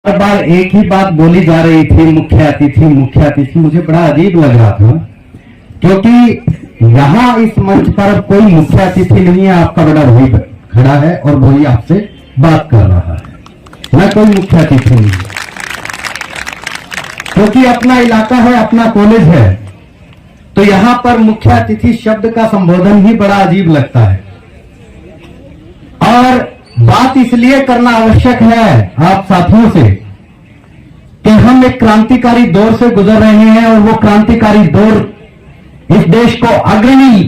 बार बार एक ही बात बोली जा रही थी, मुख्य अतिथि मुख्य अतिथि। मुझे बड़ा अजीब लग रहा था, क्योंकि यहाँ इस मंच पर कोई मुख्य अतिथि नहीं है। आपका बड़ा भाई खड़ा है और वही आपसे बात कर रहा है, मैं कोई मुख्य अतिथि नहीं, क्योंकि अपना इलाका है, अपना कॉलेज है, तो यहां पर मुख्य अतिथि शब्द का संबोधन ही बड़ा अजीब लगता है। और बात इसलिए करना आवश्यक है आप साथियों से कि हम एक क्रांतिकारी दौर से गुजर रहे हैं और वो क्रांतिकारी दौर इस देश को अग्रणी,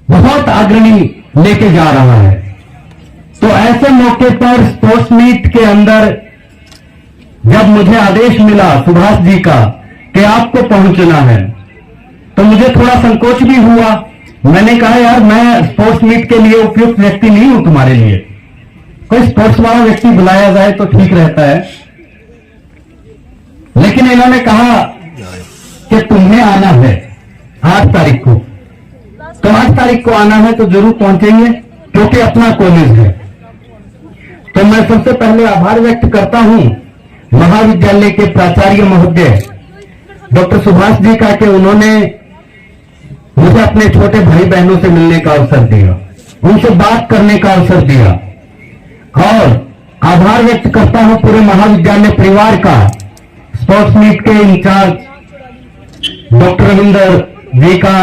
बहुत अग्रणी लेके जा रहा है। तो ऐसे मौके पर स्पोर्ट्स मीट के अंदर जब मुझे आदेश मिला सुभाष जी का कि आपको पहुंचना है, तो मुझे थोड़ा संकोच भी हुआ। मैंने कहा यार, मैं स्पोर्ट्स मीट के लिए उपयुक्त व्यक्ति नहीं हूं तुम्हारे लिए, कोई स्पोर्ट्स वाला व्यक्ति बुलाया जाए तो ठीक रहता है। लेकिन इन्होंने कहा कि तुम्हें आना है 8 तारीख को, तो 8 तारीख को आना है तो जरूर पहुंचेंगे, क्योंकि अपना कॉलेज है। तो मैं सबसे पहले आभार व्यक्त करता हूं महाविद्यालय के प्राचार्य महोदय डॉक्टर सुभाष जी का, कि उन्होंने मुझे अपने छोटे भाई बहनों से मिलने का अवसर दिया, उनसे बात करने का अवसर दिया। और आभार व्यक्त करता हूं पूरे महाविद्यालय परिवार का, स्पोर्ट्स मीट के इंचार्ज डॉक्टर रविंदर जी का,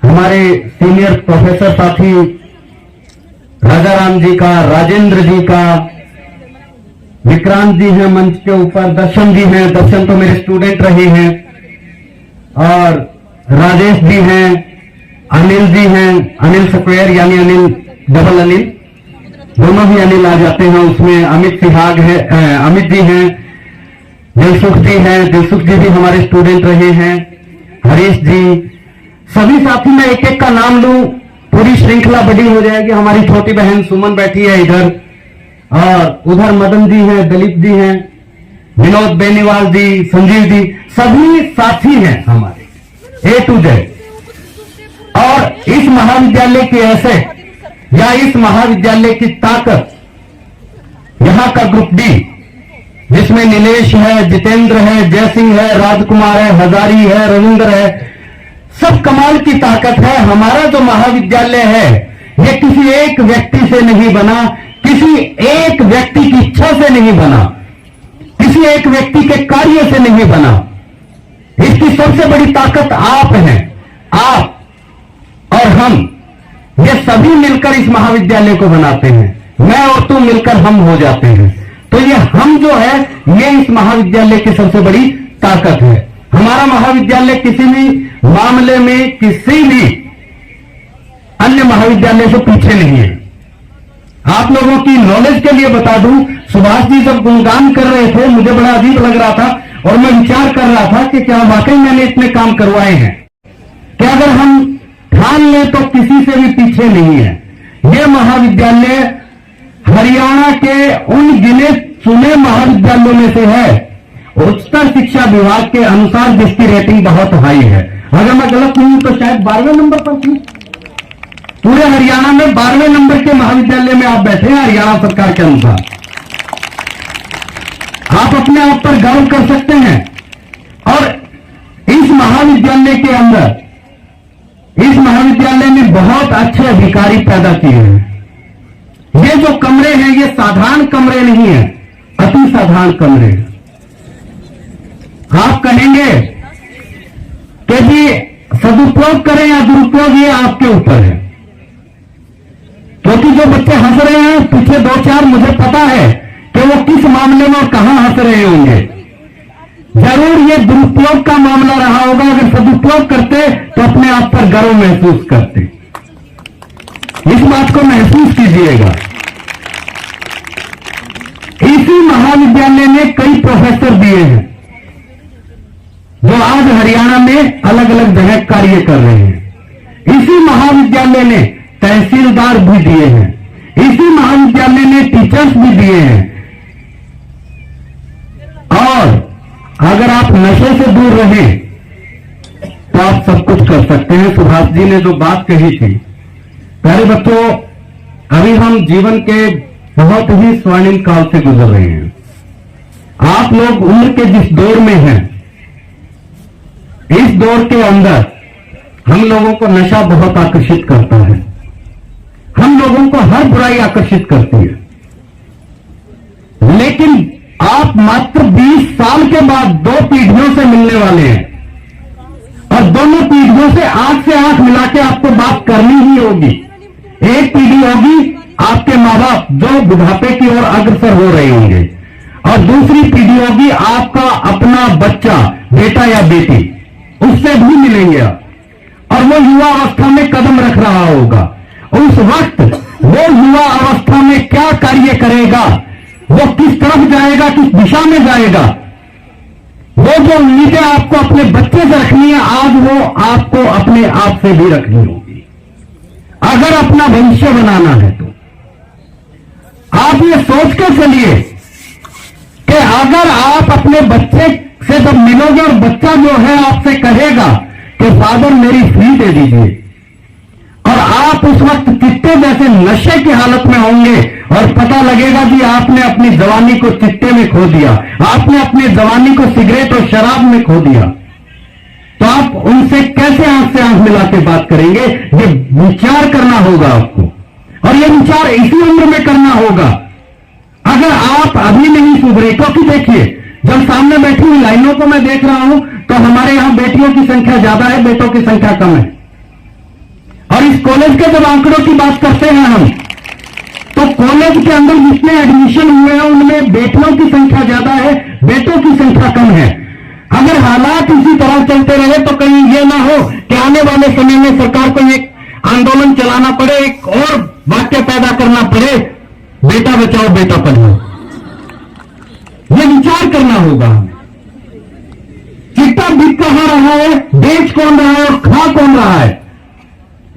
हमारे सीनियर प्रोफेसर साथी राजाराम जी का, राजेंद्र जी का, विक्रांत जी हैं मंच के ऊपर, दर्शन जी हैं, दर्शन तो मेरे स्टूडेंट रहे हैं, और राजेश जी हैं, अनिल जी हैं, अनिल स्क्वायर यानी अनिल डबल अनिल, दोनों ही अनिल आ जाते हैं उसमें। अमित सिहाग है, अमित जी हैं, दिलसुख जी हैं, दिलसुख जी भी हमारे स्टूडेंट रहे हैं, हरीश जी, सभी साथी। मैं एक एक का नाम लूं पूरी श्रृंखला बड़ी हो जाएगी। हमारी छोटी बहन सुमन बैठी है इधर, और उधर मदन जी हैं, दलीप जी हैं, विनोद बेनीवाल जी, संजीव जी, सभी साथी हैं हमारे A to Z। और इस महाविद्यालय के ऐसे या इस महाविद्यालय की ताकत, यहां का ग्रुप डी जिसमें नीलेश है, जितेंद्र है, जयसिंह है, राजकुमार है, हजारी है, रविंद्र है, सब कमाल की ताकत है। हमारा जो महाविद्यालय है ये किसी एक व्यक्ति से नहीं बना, किसी एक व्यक्ति की इच्छा से नहीं बना, किसी एक व्यक्ति के कार्य से नहीं बना। इसकी सबसे बड़ी ताकत आप हैं, आप और हम, ये सभी मिलकर इस महाविद्यालय को बनाते हैं। मैं और तुम मिलकर हम हो जाते हैं। तो ये हम जो है, ये इस महाविद्यालय की सबसे बड़ी ताकत है। हमारा महाविद्यालय किसी भी मामले में किसी भी अन्य महाविद्यालय से पीछे नहीं है। आप लोगों की नॉलेज के लिए बता दूं, सुभाष जी जब गुणगान कर रहे थे मुझे बड़ा अजीब लग रहा था, और मैं विचार कर रहा था कि क्या वाकई मैंने इतने काम करवाए हैं, कि अगर हम ठान लें तो किसी से भी पीछे नहीं है। यह महाविद्यालय हरियाणा के उन गिने चुने महाविद्यालयों में से है, उच्चतर शिक्षा विभाग के अनुसार जिसकी रेटिंग बहुत हाई है। अगर मैं गलत नहीं हूं तो शायद 12वें नंबर पर थी, पूरे हरियाणा में 12वें नंबर के महाविद्यालय में आप बैठे हैं हरियाणा सरकार के अनुसार। आप अपने आप पर गर्व कर सकते हैं। और इस महाविद्यालय के अंदर, इस महाविद्यालय में बहुत अच्छे अधिकारी पैदा किए हैं। ये जो कमरे हैं ये साधारण कमरे नहीं है, अति साधारण कमरे हैं। आप कहेंगे कि जी सदुपयोग करें या दुरुपयोग, ये आपके ऊपर है। क्योंकि जो बच्चे हंस रहे हैं पीछे 2-4, मुझे पता है कि वो किस मामले में और कहां हंस रहे होंगे। जरूर ये दुरुपयोग का मामला रहा होगा। अगर सदुपयोग करते तो अपने आप पर गर्व महसूस करते। इस बात को महसूस कीजिएगा। इसी महाविद्यालय ने कई प्रोफेसर दिए हैं जो आज हरियाणा में अलग अलग जगह कार्य कर रहे हैं। इसी महाविद्यालय ने तहसीलदार भी दिए हैं, इसी महाविद्यालय ने टीचर्स भी दिए हैं। और अगर आप नशे से दूर रहें तो आप सब कुछ कर सकते हैं। सुभाष जी ने जो बात कही थी, प्यारे बच्चों, अभी हम जीवन के बहुत ही स्वर्णिम काल से गुजर रहे हैं। आप लोग उम्र के जिस दौर में हैं, इस दौर के अंदर हम लोगों को नशा बहुत आकर्षित करता है, हम लोगों को हर बुराई आकर्षित करती है। लेकिन आप मात्र 20 साल के बाद 2 पीढ़ियों से मिलने वाले हैं, और दोनों पीढ़ियों से आंख से आंख मिला के आपको बात करनी ही होगी। एक पीढ़ी होगी आपके मां बाप जो बुढ़ापे की ओर अग्रसर हो रहे होंगे, और दूसरी पीढ़ी होगी आपका अपना बच्चा, बेटा या बेटी, उससे भी मिलेंगे आप, और वो युवा अवस्था में कदम रख रहा होगा। उस वक्त वो युवा अवस्था में क्या कार्य करेगा, वो किस तरफ जाएगा, किस दिशा में जाएगा, वो जो उम्मीदें आपको अपने बच्चे से रखनी है, आज वो आपको अपने आप से भी रखनी होगी। अगर अपना भविष्य बनाना है तो आप ये सोच कर चलिए कि अगर आप अपने बच्चे से जब मिलोगे और बच्चा जो है आपसे कहेगा कि फादर मेरी फी दे दीजिए, और आप उस वक्त चिट्टे जैसे नशे की हालत में होंगे और पता लगेगा कि आपने अपनी जवानी को चिट्टे में खो दिया, आपने अपनी जवानी को सिगरेट और शराब में खो दिया, तो आप उनसे कैसे आंख से आंख मिला के बात करेंगे? ये विचार करना होगा आपको, और ये विचार इसी उम्र में करना होगा। अगर आप अभी नहीं सुधरे, क्योंकि देखिए जब सामने बैठी हुई लाइनों को मैं देख रहा हूं तो हमारे यहां बेटियों की संख्या ज्यादा है, बेटों की संख्या कम है। और इस कॉलेज के जब आंकड़ों की बात करते हैं हम, तो कॉलेज के अंदर जितने एडमिशन हुए हैं उनमें बेटियों की संख्या ज्यादा है, बेटों की संख्या कम है। अगर हालात इसी तरह चलते रहे तो कहीं ये ना हो कि आने वाले समय में सरकार को एक आंदोलन चलाना पड़े, एक और वाक्य पैदा करना पड़े, बेटा बचाओ बेटा पढ़ाओ। ये विचार करना होगा हमें। चिट्टा बिक कहां रहा है, बेच कौन रहा है और खा कौन रहा है,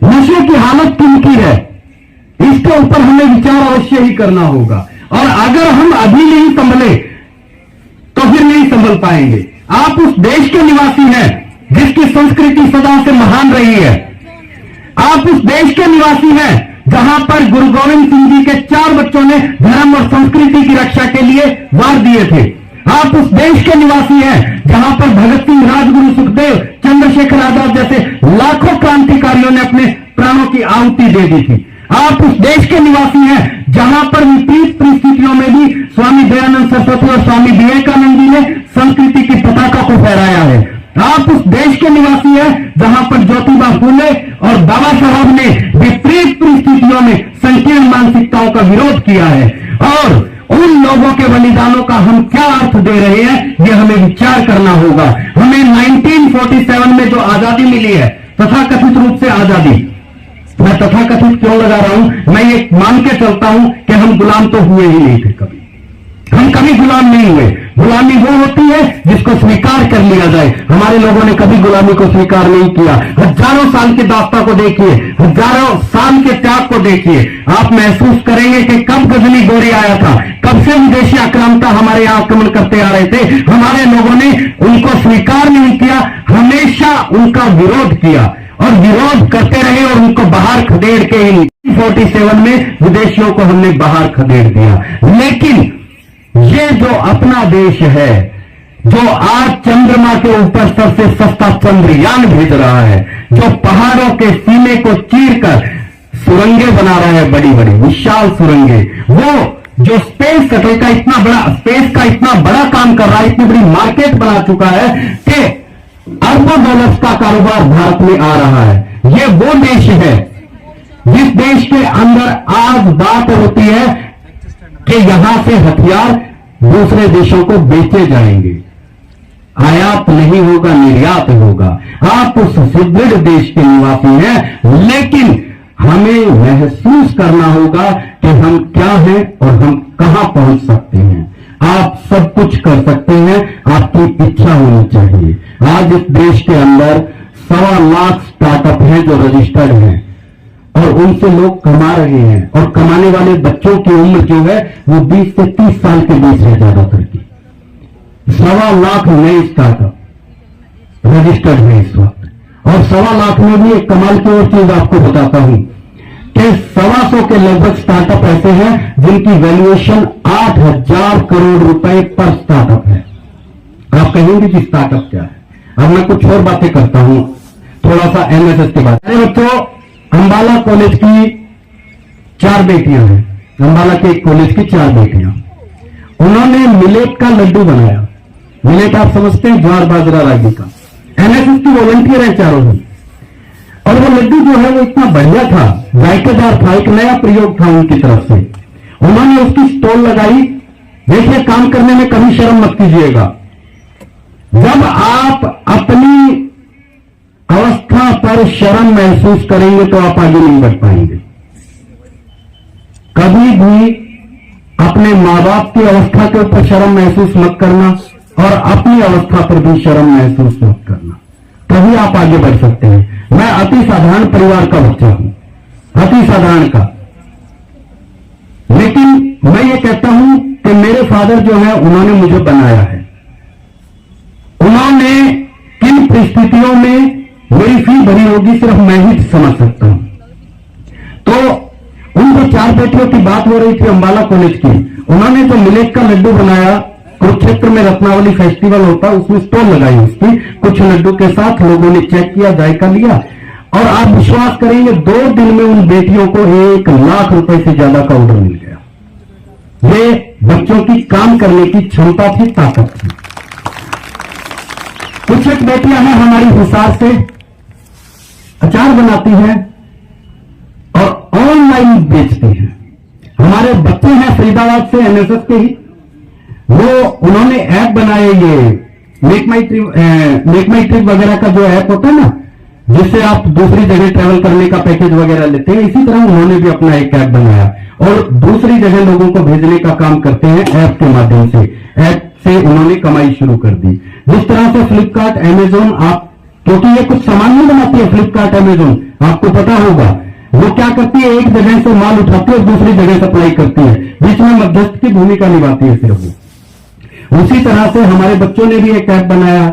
नशे की हालत किनकी है, इसके ऊपर हमें विचार अवश्य ही करना होगा। और अगर हम अभी नहीं संभले तो फिर नहीं संभल पाएंगे। आप उस देश के निवासी हैं जिसकी संस्कृति सदा से महान रही है। आप उस देश के निवासी हैं जहां पर गुरु गोविंद सिंह जी के 4 बच्चों ने धर्म और संस्कृति की रक्षा के लिए वार दिए थे। आप उस देश के निवासी हैं जहां पर भगत सिंह, राजगुरु सुखदेव, चंद्रशेखर आजाद जैसे लाखों क्रांतिकारियों ने अपने प्राणों की आहुति दे दी थी। आप उस देश के निवासी हैं जहां पर विपरीत परिस्थितियों में भी स्वामी दयानंद सरस्वती और स्वामी विवेकानंद जी ने संस्कृति की पताका को फहराया है। आप उस देश के निवासी हैं जहां पर ज्योतिबा फूले और बाबा साहब ने विपरीत परिस्थितियों में संकीर्ण मानसिकताओं का विरोध किया है। और उन लोगों के बलिदानों का हम क्या अर्थ दे रहे हैं, यह हमें विचार करना होगा। हमें 1947 में जो आजादी मिली है, तथाकथित रूप से आजादी, मैं तथाकथित क्यों लगा रहा हूं, मैं ये मान के चलता हूं कि हम गुलाम तो हुए ही नहीं थे, कभी हम कभी गुलाम नहीं हुए। गुलामी वो होती है जिसको स्वीकार कर लिया जाए। हमारे लोगों ने कभी गुलामी को स्वीकार नहीं किया। हजारों साल की दास्ता को देखिए, हजारों साल के त्याग को देखिए, आप महसूस करेंगे कि कब गजनी गोरी आया था, कब से विदेशी आक्रामकता हमारे यहां आक्रमण करते आ रहे थे। हमारे लोगों ने उनको स्वीकार नहीं किया, हमेशा उनका विरोध किया और विरोध करते रहे और उनको बाहर खदेड़ के ही 47 में विदेशियों को हमने बाहर खदेड़ दिया। लेकिन ये जो अपना देश है, जो आज चंद्रमा के ऊपर सबसे सस्ता चंद्रयान भेज रहा है, जो पहाड़ों के सीने को चीरकर सुरंगें बना रहा है, बड़ी बड़ी विशाल सुरंगें, वो जो स्पेस शटल का इतना बड़ा, स्पेस का इतना बड़ा काम कर रहा है, इतनी बड़ी मार्केट बना चुका है कि अरबों डॉलर्स का कारोबार भारत में आ रहा है। ये वो देश है जिस देश के अंदर आज बात होती है कि यहां से हथियार दूसरे देशों को बेचे जाएंगे, आयात नहीं होगा, निर्यात होगा। आप उस सुदृढ़ देश के निवासी हैं, लेकिन हमें महसूस करना होगा कि हम क्या हैं और हम कहां पहुंच सकते हैं। आप सब कुछ कर सकते हैं, आपकी इच्छा होनी चाहिए। आज इस देश के अंदर 1.25 लाख स्टार्टअप हैं जो रजिस्टर्ड हैं और उनसे लोग कमा रहे हैं, और कमाने वाले बच्चों की उम्र जो है वो 20 से 30 साल के बीच है ज्यादातर की। 1.25 लाख नए स्टार्टअप रजिस्टर्ड है इस वक्त, और 1.25 लाख में भी एक कमाल की और चीज आपको बताता हूं कि 125 के लगभग स्टार्टअप ऐसे हैं जिनकी वैल्यूएशन 8,000 करोड़ रुपए पर स्टार्टअप है। आप कहेंगे कि स्टार्टअप क्या है। अब मैं कुछ और बातें करता हूं, थोड़ा सा एमएसएस के बाद। अरे बच्चों, अंबाला कॉलेज की 4 बेटियां हैं, अंबाला के एक कॉलेज की 4 बेटियां, उन्होंने मिलेट का लड्डू बनाया। मिलेट आप समझते हैं, ज्वार बाजरा रागी का। एनएसएस की वॉलंटियर है चारों ही, और वो लड्डू जो है वो इतना बढ़िया था, जायकेदार था, एक नया प्रयोग था उनकी तरफ से। उन्होंने उसकी स्टॉल लगाई। देखिए, काम करने में कभी शर्म मत कीजिएगा। जब आप अपनी अवस्था पर शर्म महसूस करेंगे तो आप आगे नहीं बढ़ पाएंगे। कभी भी अपने मां बाप की अवस्था के ऊपर शर्म महसूस मत करना, और अपनी अवस्था पर भी शर्म महसूस मत करना, तभी आप आगे बढ़ सकते हैं। मैं अति साधारण परिवार का बच्चा हूं, अति साधारण का, लेकिन मैं ये कहता हूं कि मेरे फादर जो है उन्होंने मुझे बनाया है। उन्होंने किन परिस्थितियों में मेरी फी भरी होगी सिर्फ मैं ही समझ सकता हूं। तो उनको 4 बेटियों की बात हो रही थी अंबाला कॉलेज की। उन्होंने जो मिलेट का लड्डू बनाया, कुरुक्षेत्र में रत्नावली फेस्टिवल होता, उसमें स्टॉल लगाई उसकी, कुछ लड्डू के साथ लोगों ने चेक किया, जायका लिया, और आप विश्वास करेंगे 2 दिन में उन बेटियों को 1 लाख रुपए से ज्यादा का ऑर्डर मिल गया। ये बच्चों की काम करने की क्षमता थी, ताकत थी। कुछ एक बेटियां हैं हमारी हिसार से, अचार बनाती हैं और ऑनलाइन बेचती हैं। हमारे बच्चे हैं फरीदाबाद से, एनएसएस के ही, वो उन्होंने ऐप बनाए, ये मेक माई ट्रिप वगैरह का जो ऐप होता है ना, जिससे आप दूसरी जगह ट्रैवल करने का पैकेज वगैरह लेते हैं, इसी तरह उन्होंने भी अपना एक ऐप बनाया और दूसरी जगह लोगों को भेजने का काम करते हैं ऐप के माध्यम से। ऐप से उन्होंने कमाई शुरू कर दी। जिस तरह से फ्लिपकार्ट, अमेजोन, आप, क्योंकि ये कुछ सामान नहीं बनाती है फ्लिपकार्ट, अमेजोन, आपको पता होगा, वो क्या करती है, एक जगह से माल उठाती है और दूसरी जगह सप्लाई करती है, बीच में मध्यस्थ की भूमिका निभाती है सिर्फ वो। उसी तरह से हमारे बच्चों ने भी एक ऐप बनाया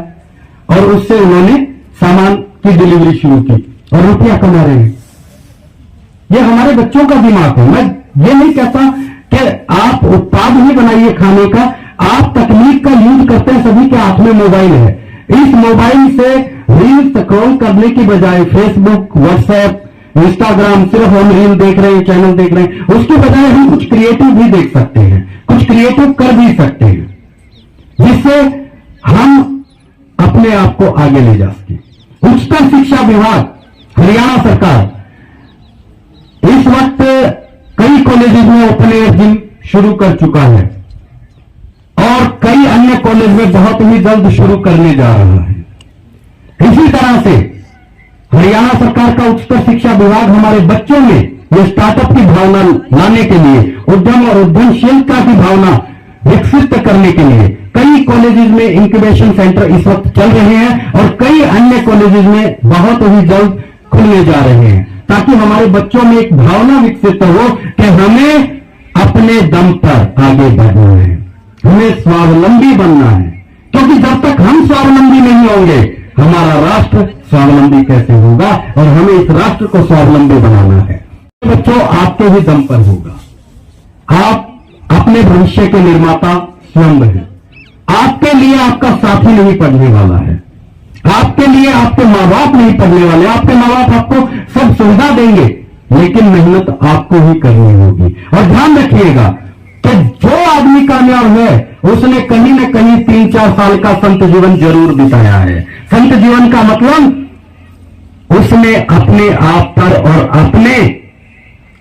और उससे उन्होंने सामान की डिलीवरी शुरू की और रुपया कमा रहे हैं। ये हमारे बच्चों का दिमाग है। मैं ये नहीं कहता कि आप उत्पाद ही बनाइए खाने का, आप तकनीक का यूज करते हैं, सभी के हाथ में मोबाइल है। इस मोबाइल से रील स्क्रॉल करने की बजाय फेसबुक, व्हाट्सएप, इंस्टाग्राम, सिर्फ हम रील देख रहे हैं, चैनल देख रहे हैं, उसकी बजाय हम कुछ क्रिएटिव भी देख सकते हैं, कुछ क्रिएटिव कर भी सकते हैं, जिससे हम अपने आप को आगे ले जा सकें। उच्चतर शिक्षा विभाग, हरियाणा सरकार इस वक्त कई कॉलेजेस में ओपन एयर जिम शुरू कर चुका है और कई अन्य कॉलेज में बहुत ही जल्द शुरू करने जा रहा है। इसी तरह से हरियाणा सरकार का उच्चतर शिक्षा विभाग हमारे बच्चों में ये स्टार्टअप की भावना लाने के लिए, उद्यम और उद्यमशीलता की भावना विकसित करने के लिए कई कॉलेजेस में इंक्यूबेशन सेंटर इस वक्त चल रहे हैं और कई अन्य कॉलेजेस में बहुत ही जल्द खुलने जा रहे हैं, ताकि हमारे बच्चों में एक भावना विकसित हो कि हमें अपने दम पर आगे बढ़ना है, हमें स्वावलंबी बनना है। क्योंकि जब तक हम स्वावलंबी नहीं होंगे, हमारा राष्ट्र स्वावलंबी कैसे होगा, और हमें इस राष्ट्र को स्वावलंबी बनाना है। बच्चों, आपके ही दम पर होगा। आप अपने भविष्य के निर्माता स्वयं हैं। आपके लिए आपका साथी नहीं पढ़ने वाला है, आपके लिए आपके मां बाप नहीं पढ़ने वाले। आपके मां बाप आपको सब सुविधा देंगे, लेकिन मेहनत आपको ही करनी होगी। और ध्यान रखिएगा कि जो आदमी कामयाब है उसने कहीं न कहीं 3-4 साल का संत जीवन जरूर बिताया है। संत जीवन का मतलब उसने अपने आप पर और अपने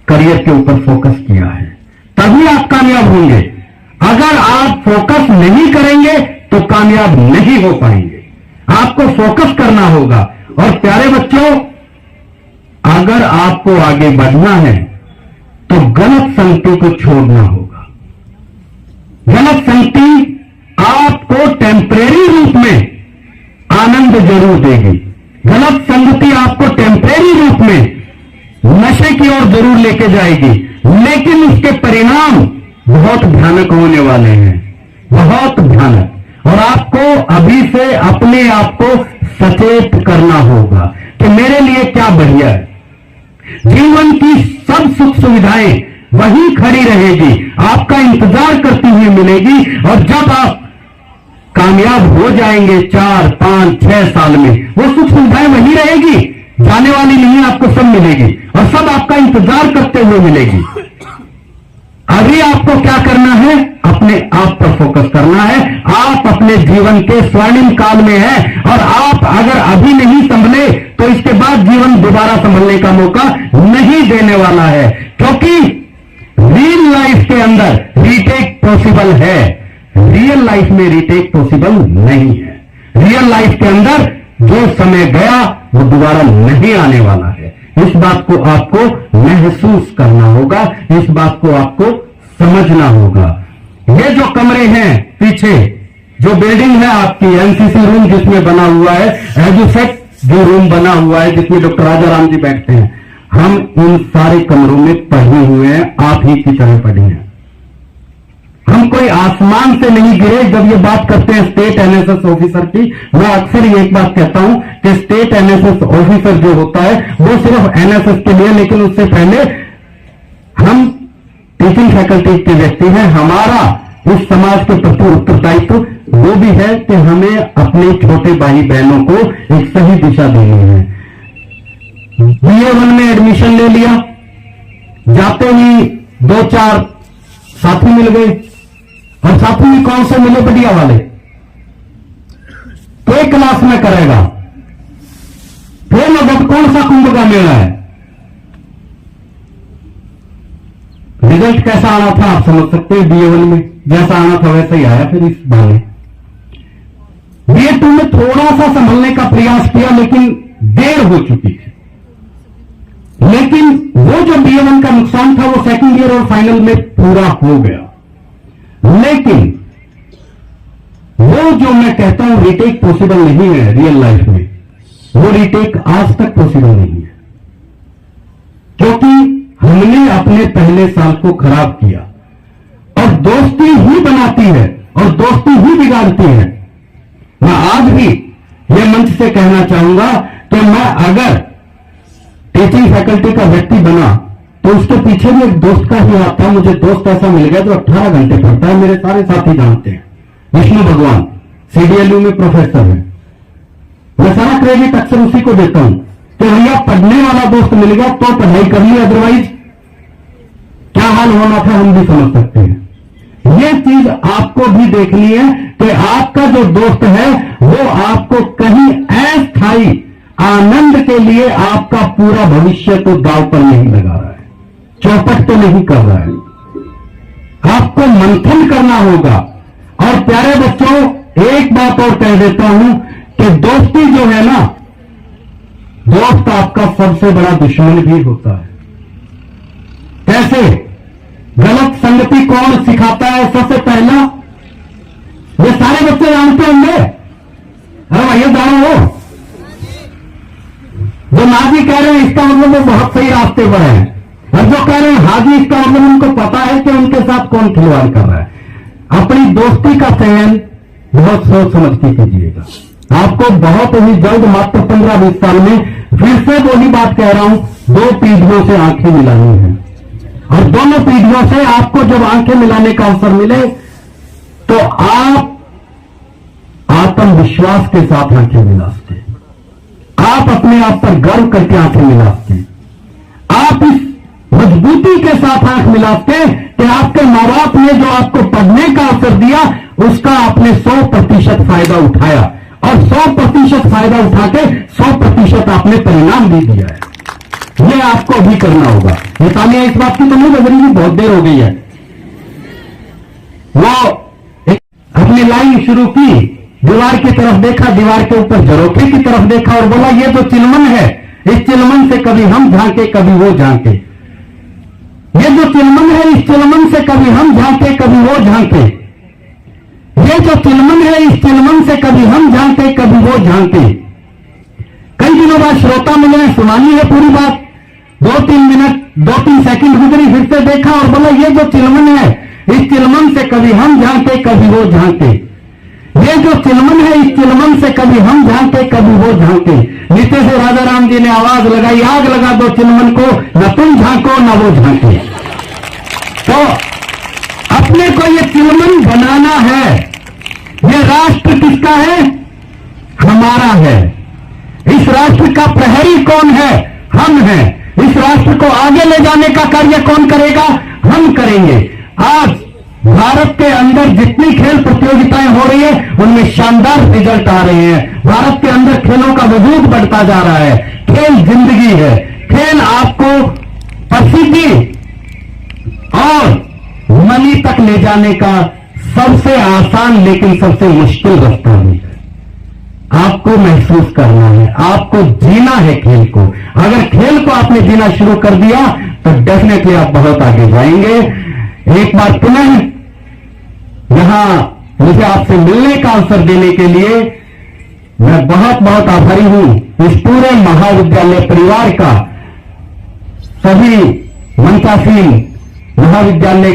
करियर के ऊपर फोकस किया है, तभी आप कामयाब होंगे। अगर आप फोकस नहीं करेंगे तो कामयाब नहीं हो पाएंगे। आपको फोकस करना होगा। और प्यारे बच्चों, अगर आपको आगे बढ़ना है तो गलत संगति को छोड़ना होगा। गलत संगति आपको टेम्परेरी रूप में आनंद जरूर देगी, गलत संगति आपको टेम्परेरी रूप में नशे की ओर जरूर लेके जाएगी, लेकिन उसके परिणाम बहुत भयानक होने वाले हैं, बहुत भयानक। और आपको अभी से अपने आप को सचेत करना होगा कि मेरे लिए क्या बढ़िया है। जीवन की सब सुख सुविधाएं वहीं खड़ी रहेगी, आपका इंतजार करती हुई मिलेगी। और जब आप कामयाब हो जाएंगे 4, 5, 6 साल में, वो सुख सुविधाएं वही रहेगी, जाने वाली नहीं, आपको सब मिलेगी और सब आपका इंतजार करते हुए मिलेगी। अभी आपको क्या करना है? अपने आप पर फोकस करना है। आप अपने जीवन के स्वर्णिम काल में हैं और आप अगर अभी नहीं संभले तो इसके बाद जीवन दोबारा संभलने का मौका नहीं देने वाला है, क्योंकि रियल लाइफ के अंदर रीटेक पॉसिबल है, रियल लाइफ में रीटेक पॉसिबल नहीं है। रियल लाइफ के अंदर जो समय गया वो दोबारा नहीं आने वाला है। इस बात को आपको महसूस करना होगा, इस बात को आपको समझना होगा। ये जो कमरे हैं पीछे, जो बिल्डिंग है आपकी एनसीसी रूम जिसमें बना हुआ है, एजुसेट जो रूम बना हुआ है जिसमें डॉक्टर राजाराम जी बैठते हैं, हम इन सारे कमरों में पढ़े हुए हैं, आप ही की तरह पढ़े हैं। हम कोई आसमान से नहीं गिरे। जब ये बात करते हैं स्टेट एनएसएस ऑफिसर की, मैं अक्सर ये एक बात कहता हूं कि स्टेट एनएसएस ऑफिसर जो होता है वो सिर्फ एनएसएस के लिए, लेकिन उससे पहले हम टीचिंग फैकल्टी के व्यक्ति हैं। हमारा इस समाज के प्रति उत्तरदायित्व वो भी है कि हमें अपने छोटे भाई बहनों को एक सही दिशा देनी है। BA1 में एडमिशन ले लिया, जाते ही 2-4 साथी मिल गए, और साथी भी कौन से मिले? बढ़िया वाले। तो एक क्लास में करेगा, फिर मतलब कौन सा कुंभ का मेला है, रिजल्ट कैसा आना था आप समझ सकते हैं। BA1 में जैसा आना था वैसा ही आया। फिर इस बहाने BA2 में थोड़ा सा संभलने का प्रयास किया, लेकिन देर हो चुकी थी। लेकिन वो जो BA1 का नुकसान था वो सेकंड ईयर और फाइनल में पूरा हो गया। लेकिन वो जो मैं कहता हूं रीटेक पॉसिबल नहीं है रियल लाइफ में, वो रीटेक आज तक पॉसिबल नहीं है, क्योंकि हमने अपने पहले साल को खराब किया। और दोस्ती ही बनाती है और दोस्ती ही बिगाड़ती है। मैं आज भी यह मंच से कहना चाहूंगा कि मैं अगर टीचिंग फैकल्टी का व्यक्ति बना तो उसके पीछे भी एक दोस्त का ही हाथ था। मुझे दोस्त ऐसा मिल गया जो 18 घंटे पढ़ता है, मेरे सारे साथी जानते हैं। विष्णु भगवान CDLU में प्रोफेसर है। मैं सारा क्रेडिट अक्सर उसी को देता हूं कि भैया पढ़ने वाला दोस्त मिल गया तो पढ़ाई कर ली, अदरवाइज क्या हाल होना था हम भी समझ सकते हैं। ये चीज आपको भी देखनी है कि आपका जो दोस्त है वो आपको कहीं अस्थायी आनंद के लिए आपका पूरा भविष्य तो दांव पर नहीं लगा रहा है, चौपट तो नहीं कर रहा है। आपको मंथन करना होगा। और प्यारे बच्चों, एक बात और कह देता हूं कि दोस्ती जो है ना, दोस्त आपका सबसे बड़ा दुश्मन भी होता है। कैसे? गलत संगति कौन सिखाता है? सबसे पहला ये सारे बच्चे जानते होंगे। अरे भैया जानो, हो जो नाजी कह रहे हैं इसका मतलब वो बहुत सही रास्ते पर है, और जो कह रहे हैं हाजी इसका मतलब उनको पता है कि उनके साथ कौन खिलवाड़ कर रहा है। अपनी दोस्ती का चयन बहुत सोच समझ के कीजिएगा। आपको बहुत ही जल्द, मात्र 15-20 साल में, फिर से वही बात कह रहा हूं, 2 पीढ़ियों से आंखें मिलानी है। और दोनों पीढ़ियों से आपको जब आंखें मिलाने का अवसर मिले तो आप आत्मविश्वास के साथ आंखें मिला सके, आप अपने आप पर गर्व करके आंखें मिला सके, आप इस मजबूती के साथ आंख मिला सके कि आपके मां बाप ने जो आपको पढ़ने का अवसर दिया उसका आपने 100% फायदा उठाया, और 100% फायदा उठा के 100% आपने परिणाम भी दिया है। ये आपको भी करना होगा। ये तालियां इस बात की तो नहीं बज रही, बहुत देर हो गई है। वो अपनी लाइन शुरू की, दीवार की तरफ देखा, दीवार के ऊपर झरोखे की तरफ देखा और बोला ये जो चिलमन है, इस चिलमन से कभी हम झांके कभी वो झांके। ये जो चिलमन है, इस चिलमन से कभी हम झांके कभी वो झांके। ये जो चिलमन है, इस चिलमन से कभी हम झांके कभी वो झांके। कई दिनों बाद श्रोता मिले, सुनानी है पूरी बात, 2-3 मिनट 2-3 सेकंड गुजरी, फिर से देखा और बोला ये जो चिलमन है, इस चिलमन से कभी हम झांके कभी वो झांके। ये जो चिलमन है, इस चिलमन से कभी हम झांके कभी वो झांके। नीचे से राजाराम जी ने आवाज लगाई, आग लगा दो चिलमन को, न तुम झांको न वो झांके। तो अपने को ये चिलमन बनाना है, ये राष्ट्र किसका है? हमारा है। इस राष्ट्र का प्रहरी कौन है? हम हैं। इस राष्ट्र को आगे ले जाने का कार्य कौन करेगा? हम करेंगे। आज भारत के अंदर जितनी खेल प्रतियोगिताएं हो रही है उनमें शानदार रिजल्ट आ रहे हैं। भारत के अंदर खेलों का वजूद बढ़ता जा रहा है। खेल जिंदगी है। खेल आपको प्रसिद्धि और मनी तक ले जाने का सबसे आसान लेकिन सबसे मुश्किल रास्ता है। आपको महसूस करना है, आपको जीना है खेल को। अगर खेल को आपने जीना शुरू कर दिया तो डेफिनेटली आप बहुत आगे जाएंगे। एक बार पुनः यहां मुझे आपसे मिलने का अवसर देने के लिए मैं बहुत बहुत आभारी हूं। इस पूरे महाविद्यालय परिवार का, सभी मंचासीन महाविद्यालय